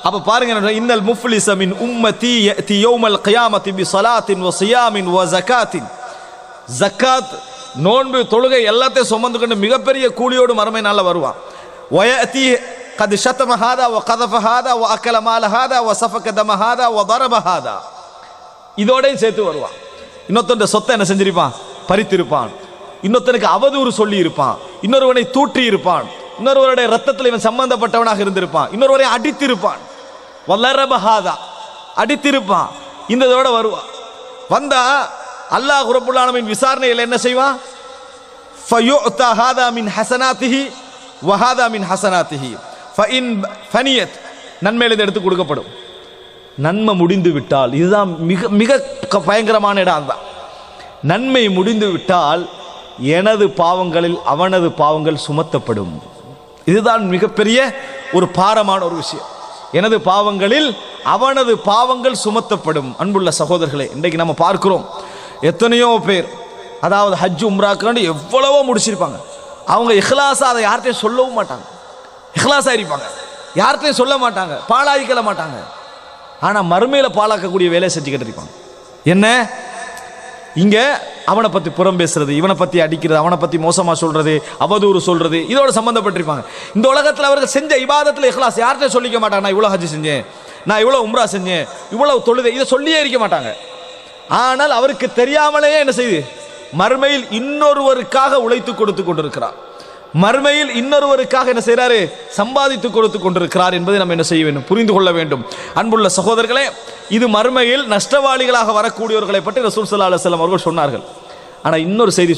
அப்ப பாருங்க, இன்னல் முஃப்லிஸ மின் உம்மதி யதி யௌமல் கியாமத்தி பி ஸலாத்தின் வ ஸியாமின் வ ஸகாத்தின். ஜக்காத், நோன்பு, தொழுகை எல்லாத்தையும் சுமந்து கொண்டு மிகப்பெரிய கூலியோடு மறுமை நாள்ல வருவான். வயதி கத் ஷதம ஹாதா வ கதஃப ஹாதா வ அகல மால ஹாதா வ ஸஃபக தம ஹாதா வ ضرب ஹாதா. இதோடையும் சேர்த்து வருவான். இன்னொருத்தன் சொத்தை என்ன செஞ்சிருப்பான்? பறித்திருப்பான். இன்னொருத்தனுக்கு அவதூறு சொல்லி இருப்பான். இன்னொருவனை தூற்றி இருப்பான். இன்னொருவருடைய ரத்தத்தில் இவன் சம்பந்தப்பட்டவனாக இருந்திருப்பான். இன்னொருவரை அடித்திருப்பான். வல்லரப ஹாதா, அடித்திருப்பான். இந்த இதோட வருவான். வந்தா அல்லாஹ் ரப்புல் ஆலமீன் விசாரணையில் என்ன செய்வான்? ஃபயுஅதா ஹாதா மின் ஹஸனாத்திஹி வ ஹாதா மின் ஹஸனாத்திஹி ஃபஇன் ஃபனியத். நன்மையிலிருந்து எடுத்து கொடுக்கப்படும். நன்மை முடிந்து விட்டால், இதுதான் மிக மிக பயங்கரமான இடம். அதுதான், நன்மை முடிந்து விட்டால் எனது பாவங்களில் அவனது பாவங்கள் சுமத்தப்படும். இதுதான் மிகப்பெரிய ஒரு பாரமான ஒரு விஷயம். எனது பாவங்களில் அவனது பாவங்கள் சுமத்தப்படும். அன்புள்ள சகோதரர்களே, இன்றைக்கு நம்ம பார்க்கிறோம் எத்தனையோ பேர், அதாவது ஹஜ் உம்ராக்காண்டு எவ்வளவோ முடிச்சிருப்பாங்க. அவங்க இஹ்லாஸா அதை யார்கிட்டையும் சொல்லவும் மாட்டாங்க. இஹ்லாஸா இருப்பாங்க, யார்கிட்டையும் சொல்ல மாட்டாங்க, பாழாக்கிக்கல மாட்டாங்க. ஆனால் மறுமையில் பாழாக்கக்கூடிய வேலையை செஞ்சுக்கிட்டு இருப்பாங்க. என்ன? இங்கே அவனை பற்றி புறம் பேசுறது, இவனை பற்றி அடிக்கிறது, அவனை பற்றி மோசமாக சொல்றது, அவதூறு சொல்றது, இதோட சம்பந்தப்பட்டிருப்பாங்க. இந்த உலகத்தில் அவர்கள் செஞ்ச இபாதத்தில் இஹ்லாஸ் யார்கிட்ட சொல்லிக்க மாட்டாங்க. நான் இவ்வளோ ஹஜ் செஞ்சேன், நான் இவ்வளோ உம்ரா செஞ்சேன், இவ்வளவு தொழுதே, இதை சொல்லியே இருக்க மாட்டாங்க. ஆனால் அவருக்கு தெரியாமலேயே என்ன செய்து மறுமையில் இன்னொருவருக்காக உழைத்து கொடுத்து கொண்டிருக்கிறார். மறுமையில் இன்னொருவருக்காக என்ன செய்கிறாரு? சம்பாதித்து கொடுத்து கொண்டிருக்கிறார் என்பதை நம்ம என்ன செய்ய வேண்டும்? புரிந்து கொள்ள வேண்டும். அன்புள்ள சகோதரர்களே, இது மறுமையில் நஷ்டவாளிகளாக வரக்கூடியவர்களை பற்றி ரசூல் ஸல்லல்லாஹு அலைஹி வஸல்லம் அவர்கள் சொன்னார்கள். ஆனால் இன்னொரு செய்தி